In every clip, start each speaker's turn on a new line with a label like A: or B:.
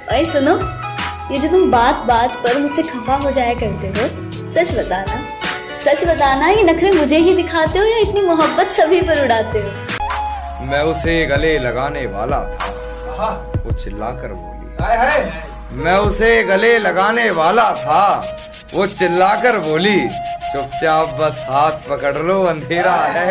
A: अरे सुनो, ये जो तुम बात बात पर मुझसे खफा हो जाया करते हो, सच बताना ये नखरे मुझे ही दिखाते हो या इतनी मोहब्बत सभी पर उड़ाते हो?
B: मैं उसे गले लगाने वाला था, वो चिल्लाकर बोली। मैं उसे गले लगाने वाला था, वो चिल्लाकर बोली। चुपचाप बस हाथ पकड़ लो, अंधेरा है।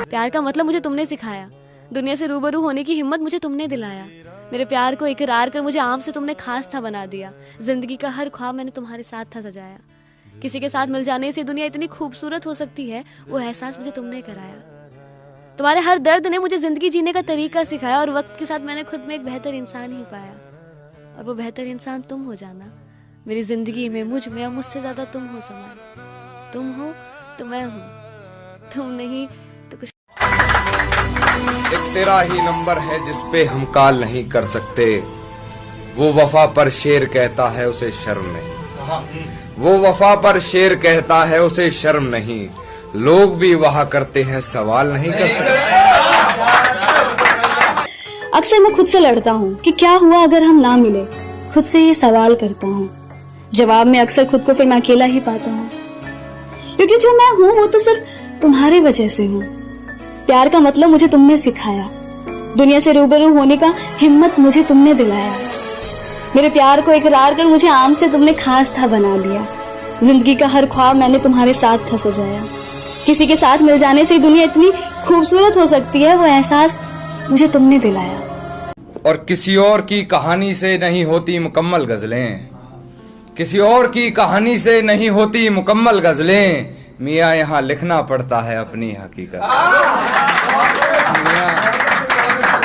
A: प्यार का मतलब मुझे तुमने सिखाया, दुनिया से रूबरू होने की हिम्मत मुझे तुमने दिलाया, मेरे प्यार को इकरार कर मुझे आम से तुमने खास था बना दिया। जिंदगी का हर ख्वाब मैंने तुम्हारे साथ था सजाया। किसी के साथ मिल जाने से दुनिया इतनी खूबसूरत हो सकती है, वो एहसास मुझे तुमने कराया। तुम्हारे हर दर्द ने मुझे जिंदगी जीने का तरीका सिखाया और वक्त के साथ मैंने खुद में एक बेहतर इंसान ही पाया। और वो बेहतर इंसान तुम हो जाना मेरी जिंदगी में, मुझ में, मुझसे ज्यादा तुम हो समान। तुम हो तो मैं हूँ, तुम नहीं तो कुछ।
B: एक तेरा ही नंबर है जिस पे हम कॉल नहीं कर सकते, वो वफा पर शेर कहता है उसे शर्म नहीं, वो वफा पर शेर कहता है उसे शर्म नहीं, लोग भी वहाँ करते हैं सवाल नहीं कर सकते।
A: अक्सर मैं खुद से लड़ता हूँ कि क्या हुआ अगर हम ना मिले, खुद से ये सवाल करता हूँ। जवाब में अक्सर खुद को फिर मैं अकेला ही पाता हूँ, क्योंकि जो मैं हूँ वो तो सिर्फ तुम्हारी वजह से हूँ। प्यार का मतलब मुझे तुमने सिखाया, दुनिया से रूबरू होने का हिम्मत मुझे तुमने दिलाया। मेरे प्यार को इकरार कर मुझे आम से तुमने खास था बना दिया। जिंदगी का हर ख्वाब मैंने तुम्हारे साथ था सजाया। किसी के साथ मिल जाने से दुनिया इतनी खूबसूरत हो सकती है, वो एहसास मुझे तुमने दिलाया।
B: और किसी और की कहानी से नहीं होती मुकम्मल गजलें, किसी और की कहानी से नहीं होती मुकम्मल गजलें, मियाँ यहाँ लिखना पड़ता है अपनी हकीकत। मियाँ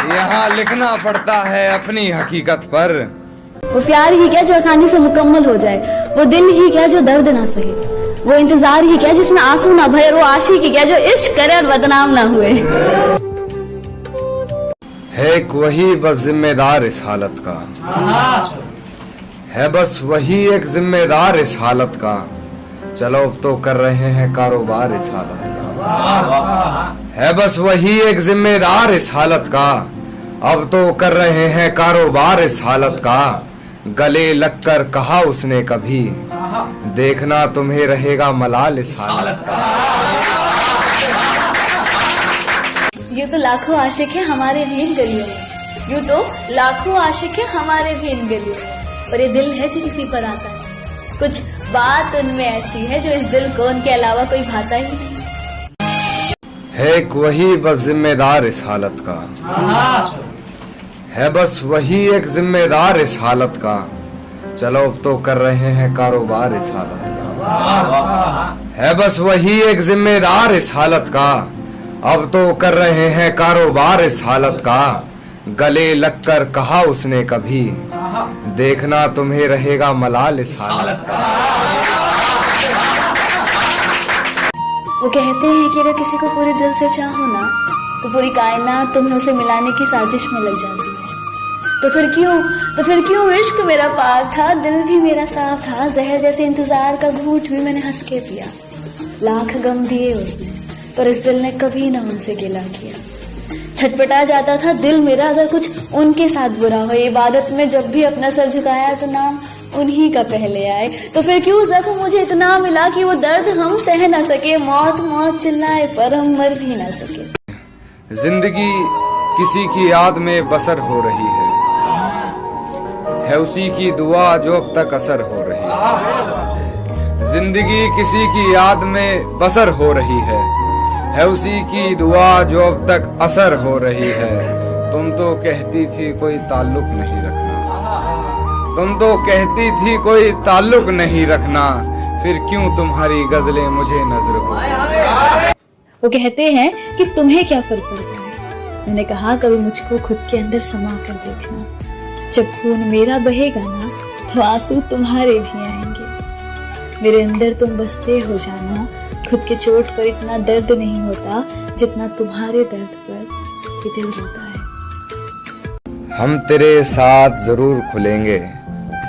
B: यहाँ लिखना पड़ता है अपनी हकीकत पर।
A: वो प्यार ही क्या जो आसानी से मुकम्मल हो जाए, वो दिल ही क्या जो दर्द ना सहे, वो इंतजार ही क्या जिसमें आंसू ना भरे, वो आशिक ही क्या जो इश्क करे और बदनाम ना हुए।
B: है एक वही बस जिम्मेदार इस हालत का, है बस वही एक जिम्मेदार इस हालत का, चलो अब तो कर रहे हैं कारोबार इस हालत का। है बस वही एक जिम्मेदार इस हालत का, अब तो कर रहे हैं कारोबार इस हालत का। गले लगकर कहा उसने कभी, देखना तुम्हें रहेगा मलाल इस हालत का।
A: यूं तो लाखों आशिक है हमारे भी इन गलियों में, यूं तो लाखों आशिक है हमारे भी इन गलियों में, पर ये दिल है जो किसी पर आता है। कुछ बात उनमें ऐसी है जो इस दिल को उनके अलावा कोई भाता ही नहीं।
B: है एक वही बस जिम्मेदार इस हालत का, है बस वही एक जिम्मेदार इस हालत का, चलो अब तो कर रहे हैं कारोबार इस हालत का। है बस वही एक जिम्मेदार इस हालत का, अब तो कर रहे हैं कारोबार इस हालत का। गले लगकर कहा उसने कभी, देखना तुम्हें रहेगा मलाल इस हालत का।
A: वो कहते हैं कि अगर किसी को पूरे दिल से चाहो ना, तो पूरी कायनात तुम्हें उसे मिलाने की साजिश में लग जाती है। तो फिर क्यों इश्क मेरा पाक था, दिल भी मेरा साफ था, जहर जैसे इंतजार का घूंट भी मैंने हंस के पिया। लाख गम दिए उसने, पर इस दिल ने कभी ना उनसे गिला किया। छटपटा जाता था दिल मेरा अगर कुछ उनके साथ बुरा हो, इबादत में जब भी अपना सर झुकाया तो नाम उन्हीं का पहले आए। तो फिर क्यों जख्म मुझे इतना मिला कि वो दर्द हम सह ना सके, मौत मौत चिल्लाए पर हम मर भी ना सके।
B: जिंदगी किसी की याद में बसर हो रही है उसी की दुआ जो अब तक असर हो रही है। जिंदगी किसी की याद में बसर हो रही है उसी की दुआ जो अब तक असर हो रही है। तुम तो कहती थी कोई ताल्लुक नहीं रखना, तुम तो कहती थी कोई ताल्लुक नहीं रखना, फिर क्यों तुम्हारी गजलें मुझे नजर हो।
A: वो कहते हैं कि तुम्हें क्या फर्क पड़ता है, मैंने कहा कभी मुझको खुद के अंदर समा कर देखना। जब खून मेरा बहेगा ना तो आंसू तुम्हारे भी आएंगे। मेरे अंदर तुम बसते हो जाना, खुद के चोट पर इतना दर्द नहीं होता जितना तुम्हारे दर्द पर ये दिल रोता है।
B: हम तेरे साथ जरूर खुलेंगे,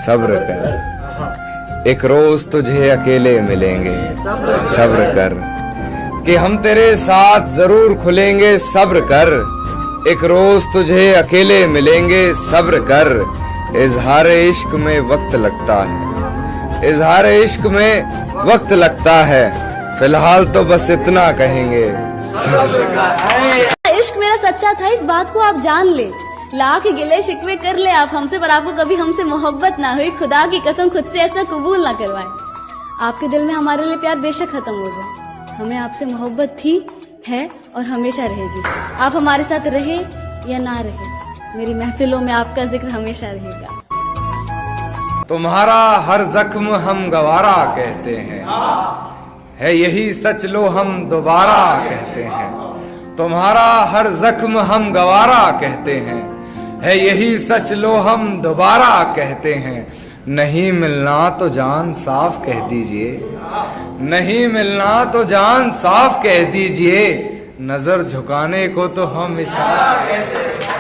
B: सब्र कर, एक रोज तुझे अकेले मिलेंगे, सब्र कर। कि हम तेरे साथ जरूर खुलेंगे, सब्र कर, एक रोज तुझे अकेले मिलेंगे, सब्र कर। इजहार इश्क में वक्त लगता है, इजहार इश्क में वक्त लगता है, फिलहाल तो बस इतना कहेंगे।
A: इश्क मेरा सच्चा था, इस बात को आप जान ले। लाख गिले शिकवे कर ले आप हमसे, पर आपको कभी हमसे मोहब्बत ना हुई। खुदा की कसम खुद से ऐसा कबूल ना करवाए। आपके दिल में हमारे लिए प्यार बेशक खत्म हो जाए, हमें आपसे मोहब्बत थी, है और हमेशा रहेगी। आप हमारे साथ रहे या ना रहे, मेरी महफिलों में आपका जिक्र हमेशा रहेगा।
B: तुम्हारा हर जख्म हम गवारा कहते हैं, है यही सच लो हम दोबारा कहते हैं। तुम्हारा हर जख्म हम गवारा कहते हैं, है यही सच लो हम दोबारा कहते हैं। नहीं मिलना तो जान साफ कह दीजिए, नहीं मिलना तो जान साफ कह दीजिए, नजर झुकाने को तो हम इशारा कहते हैं।